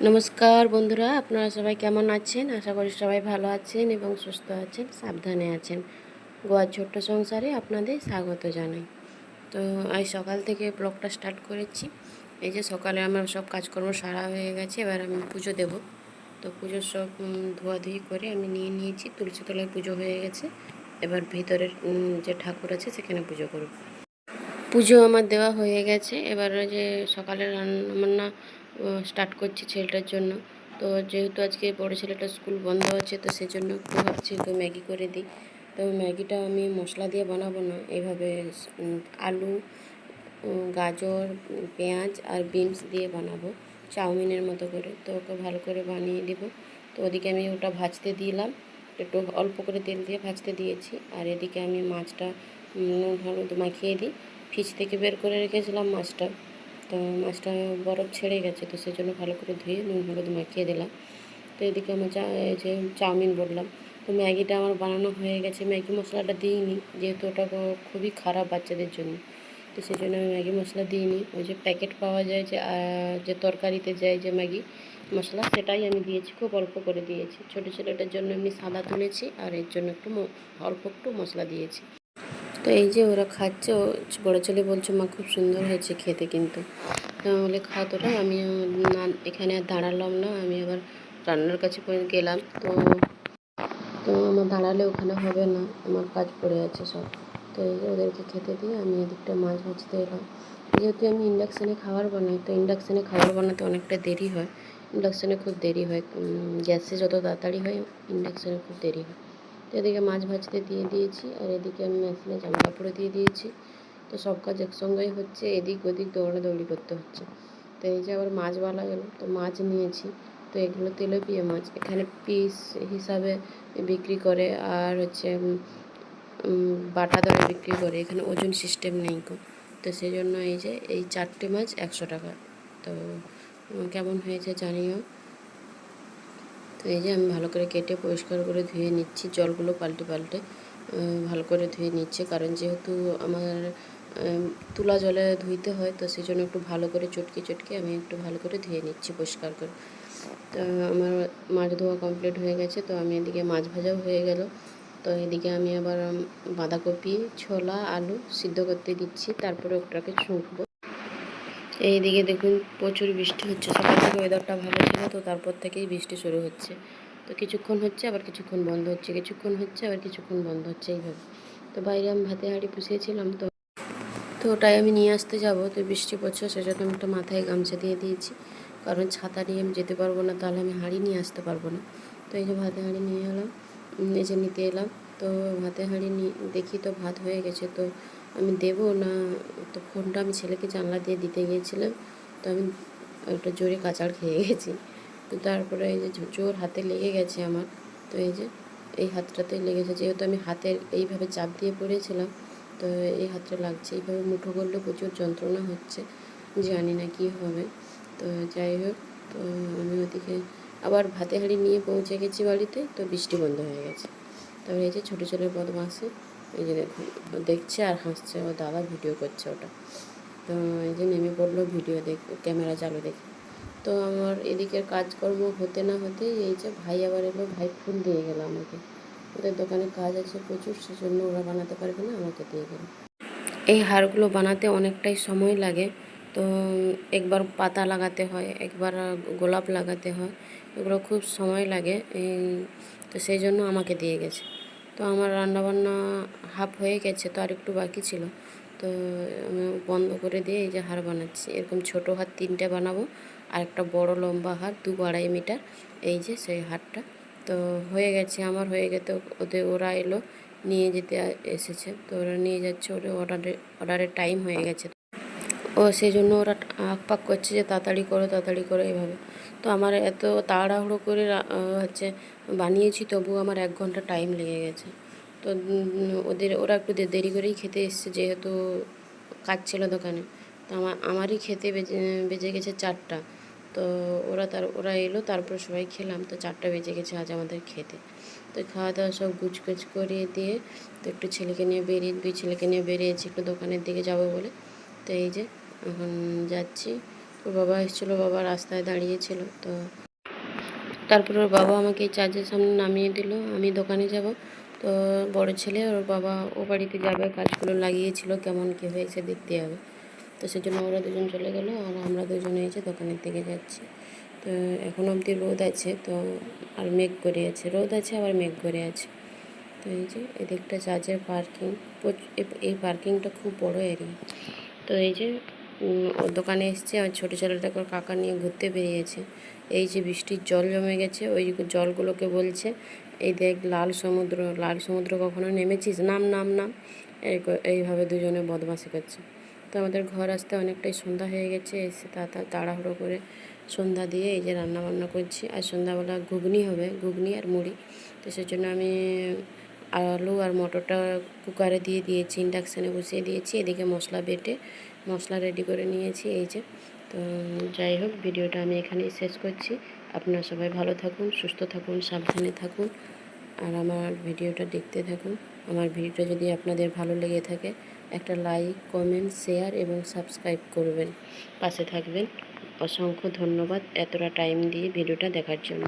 নমস্কার বন্ধুরা, আপনারা সবাই কেমন আছেন? আশা করি সবাই ভালো আছেন এবং সুস্থ আছেন, সাবধানে আছেন। গোয়ার ছোট্ট সংসারে আপনাদের স্বাগত জানাই। তো আজ সকাল থেকে ব্লগটা স্টার্ট করেছি। এই যে সকালে আমার সব কাজকর্ম সারা হয়ে গেছে, এবার আমি পুজো দেব। তো পুজোর সব ধোয়াধুয়ি করে আমি নিয়ে নিয়েছি, তুলসী তলায় পুজো হয়ে গেছে। এবার ভিতরের যে ঠাকুর আছে সেখানে পুজো করব। পুজো আমার দেওয়া হয়ে গেছে। এবার যে সকালে রান্নাবান্না স্টার্ট করছি ছেলেটার জন্য। তো যেহেতু আজকে বড় ছেলেটার স্কুল বন্ধ আছে, তো সেজন্য একটু ভাবছি তো ম্যাগি করে দিই। তো ম্যাগিটা আমি মশলা দিয়ে বানাবো না, এভাবে আলু, গাজর, পেঁয়াজ আর বিনস দিয়ে বানাবো চাউমিনের মতো করে। তো ওকে ভালো করে বানিয়ে দেব। তো ওদিকে আমি ওটা ভাজতে দিলাম, একটু অল্প করে তেল দিয়ে ভাজতে দিয়েছি। আর এদিকে আমি মাছটা নুন হলুদ মাখিয়ে দিই। ফ্রিজ থেকে বের করে রেখেছিলাম মাছটা, তো মাছটা বরফ ছেড়ে গেছে, তো সেজন্য ভালো করে ধুয়ে নুন হলুদ মাখিয়ে দিলাম। তো এদিকে আমার যে চাউমিন বললাম, তো ম্যাগিটা আমার বানানো হয়ে গেছে। ম্যাগি মশলাটা দিইনি, যেহেতু ওটা খুবই খারাপ বাচ্চাদের জন্য, তো সেই জন্য আমি ম্যাগি মশলা দিইনি। ওই যে প্যাকেট পাওয়া যায় যে তরকারিতে যায় যে ম্যাগি মশলা, সেটাই আমি দিয়েছি, খুব অল্প করে দিয়েছি। ছোটো ছেলেটার জন্য আমি সাদা তুলেছি, আর এর জন্য অল্প একটু মশলা দিয়েছি। তো এই যে ওরা খাচ্ছে, বড়ো ছেলে বলছে মা খুব সুন্দর হয়েছে খেতে, কিন্তু বলে খা তোরা। আমি না এখানে আর দাঁড়ালাম না, আমি আবার রান্নার কাছে গেলাম। তো তো আমার দাঁড়ালে ওখানে হবে না, আমার কাজ পড়ে আছে সব। তো এই যে ওদেরকে খেতে দিয়ে আমি এদিকটা মাছ ভাজতে এলাম। যেহেতু আমি ইন্ডাকশানে খাবার বানাই, তো ইন্ডাকশানে খাবার বানাতে অনেকটা দেরি হয়। ইন্ডাকশানে খুব দেরি হয়, গ্যাসে যত তাড়াতাড়ি হয় ইন্ডাকশানে খুব দেরি হয়। তো এদিকে মাছ ভাজতে দিয়ে দিয়েছি, আর এদিকে আমি মেশিনে জামা কাপড়ে দিয়ে দিয়েছি। তো সব কাজ একসঙ্গেই হচ্ছে, এদিক ওদিক দৌড়াদৌড়ি করতে হচ্ছে। তো এই যে আবার মাছ বলা গেল, তো মাছ নিয়েছি। তো এগুলো তেলাপিয়া মাছ, এখানে পিস হিসাবে বিক্রি করে, আর হচ্ছে বাটা দরে বিক্রি করে, এখানে ওজন সিস্টেম নেই গো। তো সেই জন্য এই যে এই 4টে মাছ 100 টাকা। তো কেমন হয়েছে জানিও। তো এই যে আমি ভালো করে কেটে পরিষ্কার করে ধুয়ে নিচ্ছি, জলগুলো পাল্টে পাল্টে ভালো করে ধুয়ে নিচ্ছে, কারণ যেহেতু আমার তুলা জলে ধুইতে হয়, তো সেই জন্য একটু ভালো করে চটকে চটকে আমি একটু ভালো করে ধুয়ে নিচ্ছি পরিষ্কার করে। তো আমার মাছ ধোয়া কমপ্লিট হয়ে গেছে। তো আমি এদিকে মাছ ভাজাও হয়ে গেল। তো এদিকে আমি আবার বাঁধাকপি, ছোলা, আলু সিদ্ধ করতে দিচ্ছি, তারপরে ওটাকে ছুঁকবো। এইদিকে দেখুন প্রচুর বৃষ্টি হচ্ছে, সকাল থেকে ওয়েদারটা ভালো ছিল, তো তারপর থেকেই বৃষ্টি শুরু হচ্ছে। তো কিছুক্ষণ হচ্ছে, আবার কিছুক্ষণ বন্ধ হচ্ছে, কিছুক্ষণ হচ্ছে, আবার কিছুক্ষণ বন্ধ হচ্ছে, এইভাবে। তো বাইরে আমি ভাতে হাঁড়ি পুষিয়েছিলাম, তো ওটাই আমি নিয়ে আসতে যাব। তো বৃষ্টি পড়ছে, সেজন্য আমি একটা মাথায় গামছা দিয়ে দিয়েছি, কারণ ছাতা নিয়ে আমি যেতে পারবো না, তাহলে আমি হাঁড়ি নিয়ে আসতে পারবো না। তো এই যে ভাতে হাঁড়ি নিয়ে এলাম, এই যে নিতে এলাম। তো ভাতে হাঁড়ি দেখি তো ভাত হয়ে গেছে, তো আমি দেবো না। তো ফোনটা আমি ছেলেকে জানলা দিয়ে দিতে গিয়েছিলাম, তো আমি ওটা জোরে কাচাড় খেয়ে গেছি। তো তারপরে এই যে জোর হাতে লেগে গেছে আমার। তো এই যে এই হাতটাতে লেগেছে, যেহেতু আমি হাতের এইভাবে চাপ দিয়ে পড়েছিলাম, তো এই হাতটা লাগছে। এইভাবে মুঠো করলে প্রচুর যন্ত্রণা হচ্ছে, জানি না কি হবে। তো যাই হোক, তো আমি ওদিকে আবার ভাতে হাঁড়ি নিয়ে পৌঁছে গেছি বাড়িতে, তো বৃষ্টি বন্ধ হয়ে গেছে। তারপরে এই যে ছোটো ছেলের বদমাশি, এই যে দেখুন দেখছে আর হাসছে, ও দাদা ভিডিও করছে ওটা। তো এই যে নেমে পড়লো ভিডিও ক্যামেরা চালু দেখে। তো আমার এদিকের কাজকর্ম হতে না হতেই এই যে ভাই আবার এলো, ভাই ফুল দিয়ে গেল আমাকে। ওদের দোকানে কাজ আছে প্রচুর, সেজন্য ওরা বানাতে পারবে না, আমাকে দিয়ে গেল। এই হারগুলো বানাতে অনেকটাই সময় লাগে। তো একবার পাতা লাগাতে হয়, একবার গোলাপ লাগাতে হয়, এগুলো খুব সময় লাগে। তো সেই জন্য আমাকে দিয়ে গেছে। তো আমার রান্নাবান্না হাফ হয়ে গেছে, তো আর একটু বাকি ছিল। তো আমি বন্ধ করে দিয়ে এই যে হার বানাচ্ছি, এরকম ছোটো হার 3টে বানাবো, আর একটা বড় লম্বা হার 2-2.5 মিটার, এই যে সেই হারটা। তো হয়ে গেছে আমার, হয়ে গেছে। ওরা এলো, নিয়ে যেতে এসেছে, তো ওরা নিয়ে যাচ্ছে, ওরা অর্ডারের টাইম হয়ে গেছে। ও সেই জন্য ওরা আঁকপাক করছে যে তাড়াতাড়ি করো তাড়াতাড়ি করো এইভাবে। তো আমার এত তাড়াহুড়ো করে হচ্ছে বানিয়েছি, তবু আমার 1 ঘন্টা টাইম লেগে গেছে। তো ওরা একটু দেরি করেই খেতে এসছে, যেহেতু কাজ ছিল দোকানে। তো আমারই খেতে বেজে গেছে 4টা। তো ওরা এলো, তারপর সবাই খেলাম, তো 4টা বেজে গেছে আজ আমাদের খেতে। তো খাওয়া দাওয়া সব গুছগাছ করিয়ে দিয়ে, তো একটু দুই ছেলেকে নিয়ে বেরিয়েছি একটু দোকানের দিকে যাব বলে। তো এই যে এখন যাচ্ছি, ওর বাবা এসেছিলো, বাবা রাস্তায় দাঁড়িয়েছিল। তো তারপরে ওর বাবা আমাকে এই চার্চের সামনে নামিয়ে দিল, আমি দোকানে যাব। তো বড় ছেলে ওর বাবা ও বাড়িতে যাবে, কাজগুলো লাগিয়েছিল, কেমন কী হয়েছে দেখতে যাবে। তো সেজন্য ওরা দুজন চলে গেল আর আমরা দুজনে এসে দোকানের দিকে যাচ্ছি। তো এখন অবধি রোদ আছে, তো আর মেঘ করে আছে, রোদ আছে আবার মেঘ করে আছে। তো এই যে এদিকটা চার্চের পার্কিং, এই পার্কিংটা খুব বড় এরিয়া। তো এই যে ওর দোকানে এসছে, আর ছোটো ছেলেটাকে ওর কাকা নিয়ে ঘুরতে বেরিয়েছে। এই যে বৃষ্টির জল জমে গেছে, ওই জলগুলোকে বলছে এই দেখ লাল সমুদ্র, লাল সমুদ্র কখনো নেমেছিস, নাম নাম নাম, এইভাবে দুজনে বদমাশি করছে। তো আমাদের ঘর আসতে অনেকটাই সন্ধ্যা হয়ে গেছে, এসে তাড়াহুড়ো করে সন্ধ্যা দিয়ে এই যে রান্নাবান্না করছি। আর সন্ধ্যাবেলা ঘুগনি হবে, ঘুগনি আর মুড়ি। তো সেজন্য আমি আলু আর মটরটা কুকারে দিয়ে দিয়েছি, ইন্ডাকশানে বসিয়ে দিয়েছি। এদিকে মশলা বেটে মশলা রেডি করে নিয়েছি। এই যে, তো যাই হোক, ভিডিওটা আমি এখানেই শেষ করছি। আপনারা সবাই ভালো থাকুন, সুস্থ থাকুন, সাবধানে থাকুন, আর আমার ভিডিওটা দেখতে থাকুন। আমার ভিডিওটা যদি আপনাদের ভালো লেগে থাকে, একটা লাইক, কমেন্ট, শেয়ার এবং সাবস্ক্রাইব করবেন, পাশে থাকবেন। অসংখ্য ধন্যবাদ এতটা টাইম দিয়ে ভিডিওটা দেখার জন্য।